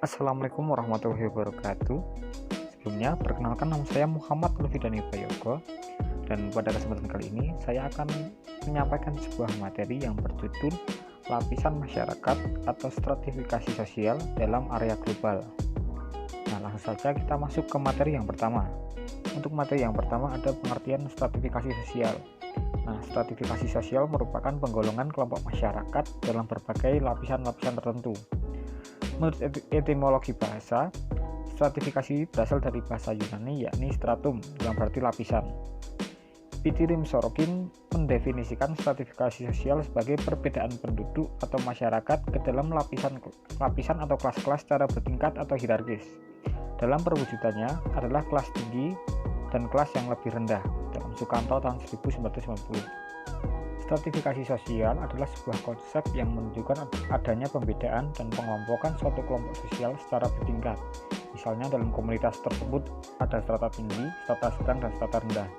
Assalamualaikum warahmatullahi wabarakatuh. Sebelumnya, perkenalkan nama saya Muhammad Lufidani Prayogo, dan pada kesempatan kali ini saya akan menyampaikan sebuah materi yang berjudul Lapisan Masyarakat atau Stratifikasi Sosial dalam Area Global. Nah, langsung saja kita masuk ke materi yang pertama. Untuk materi yang pertama ada pengertian stratifikasi sosial. Nah, stratifikasi sosial merupakan penggolongan kelompok masyarakat dalam berbagai lapisan-lapisan tertentu. Menurut etimologi bahasa, stratifikasi berasal dari bahasa Yunani yakni stratum, yang berarti lapisan. Pitirim Sorokin mendefinisikan stratifikasi sosial sebagai perbedaan penduduk atau masyarakat ke dalam lapisan atau kelas-kelas secara bertingkat atau hierarkis. Dalam perwujudannya adalah kelas tinggi dan kelas yang lebih rendah dalam Sukanto tahun 1990. Stratifikasi sosial adalah sebuah konsep yang menunjukkan adanya pembedaan dan pengelompokan suatu kelompok sosial secara bertingkat. Misalnya dalam komunitas tersebut ada strata tinggi, strata sedang, dan strata rendah.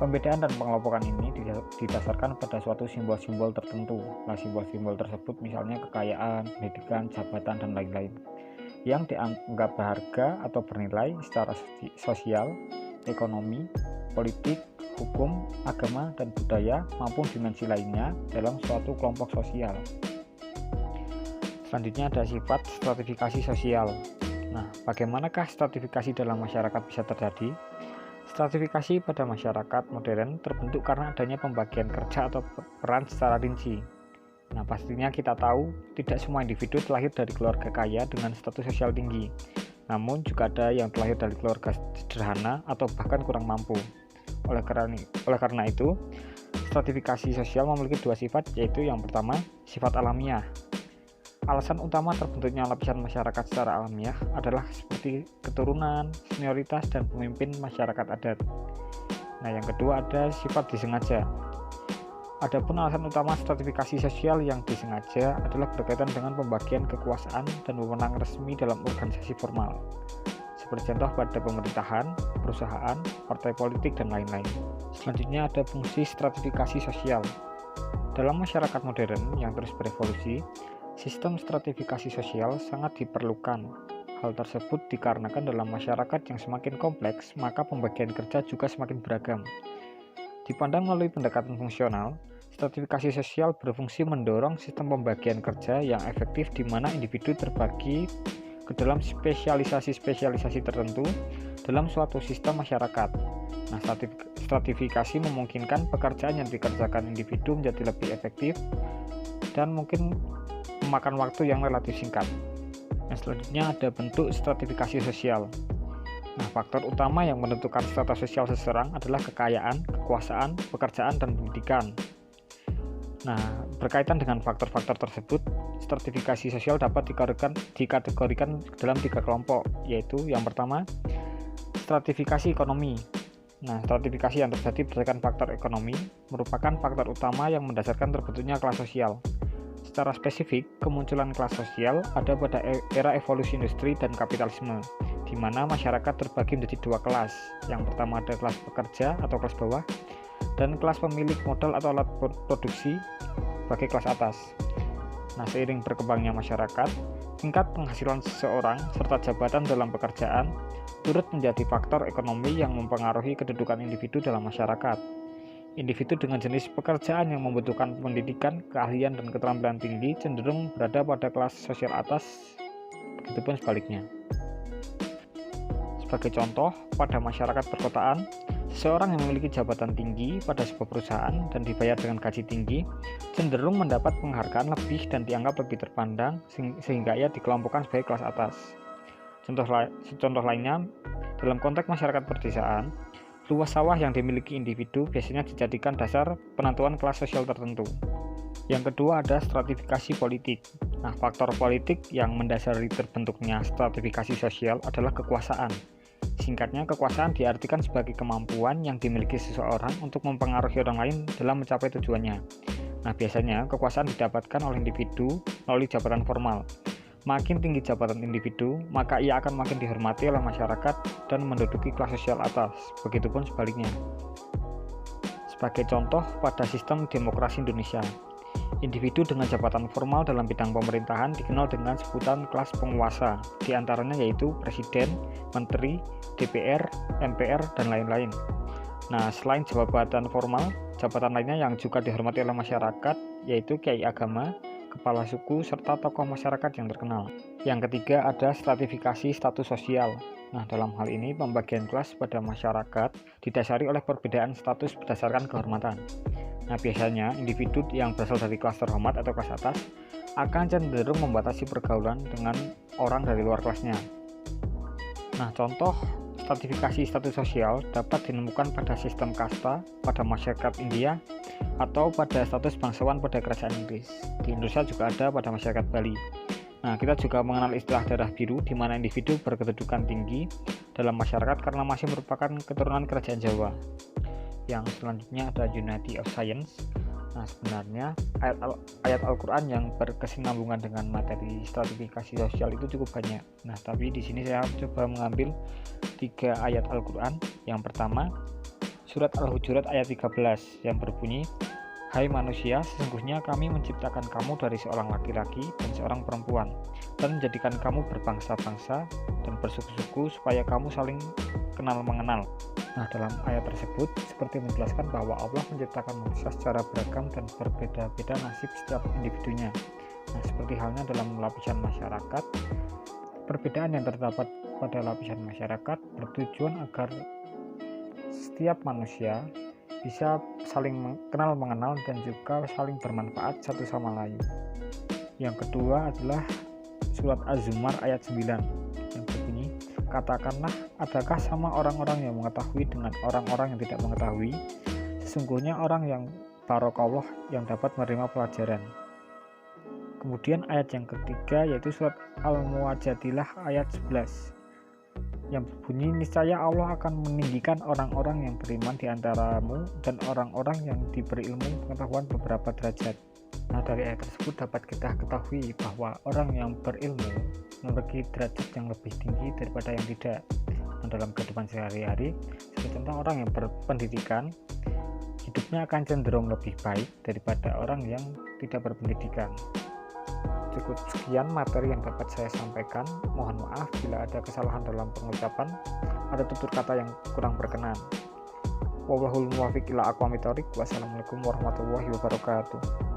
Pembedaan dan pengelompokan ini didasarkan pada suatu simbol-simbol tertentu. Nah, simbol-simbol tersebut misalnya kekayaan, pendidikan, jabatan, dan lain-lain yang dianggap berharga atau bernilai secara sosial, ekonomi, politik, hukum, agama, dan budaya maupun dimensi lainnya dalam suatu kelompok sosial. Selanjutnya ada sifat stratifikasi sosial. Nah, bagaimanakah stratifikasi dalam masyarakat bisa terjadi? Stratifikasi pada masyarakat modern terbentuk karena adanya pembagian kerja atau peran secara rinci. Nah, pastinya kita tahu tidak semua individu terlahir dari keluarga kaya dengan status sosial tinggi. Namun juga ada yang terlahir dari keluarga sederhana atau bahkan kurang mampu. Oleh karena itu, stratifikasi sosial memiliki dua sifat, yaitu yang pertama, sifat alamiah. Alasan utama terbentuknya lapisan masyarakat secara alamiah adalah seperti keturunan, senioritas, dan pemimpin masyarakat adat. Nah, yang kedua ada sifat disengaja. Adapun alasan utama stratifikasi sosial yang disengaja adalah berkaitan dengan pembagian kekuasaan dan wewenang resmi dalam organisasi formal, seperti contoh pada pemerintahan, perusahaan, partai politik, dan lain-lain. Selanjutnya ada fungsi stratifikasi sosial. Dalam masyarakat modern yang terus berevolusi, sistem stratifikasi sosial sangat diperlukan. Hal tersebut dikarenakan dalam masyarakat yang semakin kompleks, maka pembagian kerja juga semakin beragam. Dipandang melalui pendekatan fungsional, stratifikasi sosial berfungsi mendorong sistem pembagian kerja yang efektif di mana individu terbagi ke dalam spesialisasi-spesialisasi tertentu dalam suatu sistem masyarakat. Nah, stratifikasi memungkinkan pekerjaan yang dikerjakan individu menjadi lebih efektif dan mungkin memakan waktu yang relatif singkat. Nah, selanjutnya ada bentuk stratifikasi sosial. Nah, faktor utama yang menentukan strata sosial seseorang adalah kekayaan, kekuasaan, pekerjaan, dan pendidikan. Nah, berkaitan dengan faktor-faktor tersebut, stratifikasi sosial dapat dikategorikan dalam tiga kelompok, yaitu yang pertama, stratifikasi ekonomi. Nah, stratifikasi yang terjadi berdasarkan faktor ekonomi merupakan faktor utama yang mendasarkan terbentuknya kelas sosial. Secara spesifik, kemunculan kelas sosial ada pada era evolusi industri dan kapitalisme, di mana masyarakat terbagi menjadi dua kelas. Yang pertama ada kelas pekerja atau kelas bawah, dan kelas pemilik modal atau alat produksi sebagai kelas atas. Nah, seiring berkembangnya masyarakat, tingkat penghasilan seseorang serta jabatan dalam pekerjaan turut menjadi faktor ekonomi yang mempengaruhi kedudukan individu dalam masyarakat. Individu dengan jenis pekerjaan yang membutuhkan pendidikan, keahlian, dan keterampilan tinggi cenderung berada pada kelas sosial atas, begitupun sebaliknya. Sebagai contoh, pada masyarakat perkotaan, seseorang yang memiliki jabatan tinggi pada sebuah perusahaan dan dibayar dengan gaji tinggi cenderung mendapat penghargaan lebih dan dianggap lebih terpandang sehingga ia dikelompokkan sebagai kelas atas. Contoh lainnya, dalam konteks masyarakat perdesaan, luas sawah yang dimiliki individu biasanya dijadikan dasar penentuan kelas sosial tertentu. Yang kedua ada stratifikasi politik. Nah, faktor politik yang mendasari terbentuknya stratifikasi sosial adalah kekuasaan. Singkatnya, kekuasaan diartikan sebagai kemampuan yang dimiliki seseorang untuk mempengaruhi orang lain dalam mencapai tujuannya. Nah, biasanya kekuasaan didapatkan oleh individu melalui jabatan formal. Makin tinggi jabatan individu, maka ia akan makin dihormati oleh masyarakat dan menduduki kelas sosial atas. Begitupun sebaliknya. Sebagai contoh pada sistem demokrasi Indonesia, Individu dengan jabatan formal dalam bidang pemerintahan dikenal dengan sebutan kelas penguasa, di antaranya yaitu presiden, menteri, DPR, MPR, dan lain-lain. Nah, selain jabatan formal, jabatan lainnya yang juga dihormati oleh masyarakat yaitu kiai agama, kepala suku, serta tokoh masyarakat yang terkenal. Yang ketiga ada stratifikasi status sosial. Nah, dalam hal ini pembagian kelas pada masyarakat didasari oleh perbedaan status berdasarkan kehormatan. Nah, biasanya individu yang berasal dari kelas terhormat atau kelas atas akan cenderung membatasi pergaulan dengan orang dari luar kelasnya. Nah, contoh stratifikasi status sosial dapat ditemukan pada sistem kasta pada masyarakat India atau pada status bangsawan pada kerajaan Inggris. Di Indonesia juga ada pada masyarakat Bali. Nah, kita juga mengenal istilah darah biru di mana individu berkedudukan tinggi dalam masyarakat karena masih merupakan keturunan kerajaan Jawa. Yang selanjutnya ada Unity of Science. Nah, sebenarnya ayat Al-Quran yang berkesinambungan dengan materi stratifikasi sosial itu cukup banyak. Nah, tapi di sini saya coba mengambil 3 ayat Al-Quran. Yang pertama, surat Al-Hujurat ayat 13 yang berbunyi, "Hai manusia, sesungguhnya kami menciptakan kamu dari seorang laki-laki dan seorang perempuan, dan menjadikan kamu berbangsa-bangsa dan bersuku-suku supaya kamu saling kenal mengenal." Nah, dalam ayat tersebut seperti menjelaskan bahwa Allah menciptakan manusia secara beragam dan berbeda-beda nasib setiap individunya. Nah, seperti halnya dalam lapisan masyarakat, perbedaan yang terdapat pada lapisan masyarakat bertujuan agar setiap manusia bisa saling kenal mengenal dan juga saling bermanfaat satu sama lain. Yang kedua adalah surat Az-Zumar ayat 9 yang berbunyi, "Katakanlah, adakah sama orang-orang yang mengetahui dengan orang-orang yang tidak mengetahui? Sesungguhnya orang yang barokallah yang dapat menerima pelajaran." Kemudian ayat yang ketiga yaitu surat Al-Muwajjadilah ayat 11 yang berbunyi, "Niscaya Allah akan meninggikan orang-orang yang beriman di antaramu dan orang-orang yang diberi ilmu pengetahuan beberapa derajat." Nah, dari ayat tersebut dapat kita ketahui bahwa orang yang berilmu memiliki derajat yang lebih tinggi daripada yang tidak. Nah, dalam kehidupan sehari-hari, seperti contoh orang yang berpendidikan, hidupnya akan cenderung lebih baik daripada orang yang tidak berpendidikan. Cukup sekian materi yang dapat saya sampaikan. Mohon maaf bila ada kesalahan dalam pengucapan, ada tutur kata yang kurang berkenan. Wallahul muwaffiq ila aqwamit thoriq. Wassalamualaikum warahmatullahi wabarakatuh.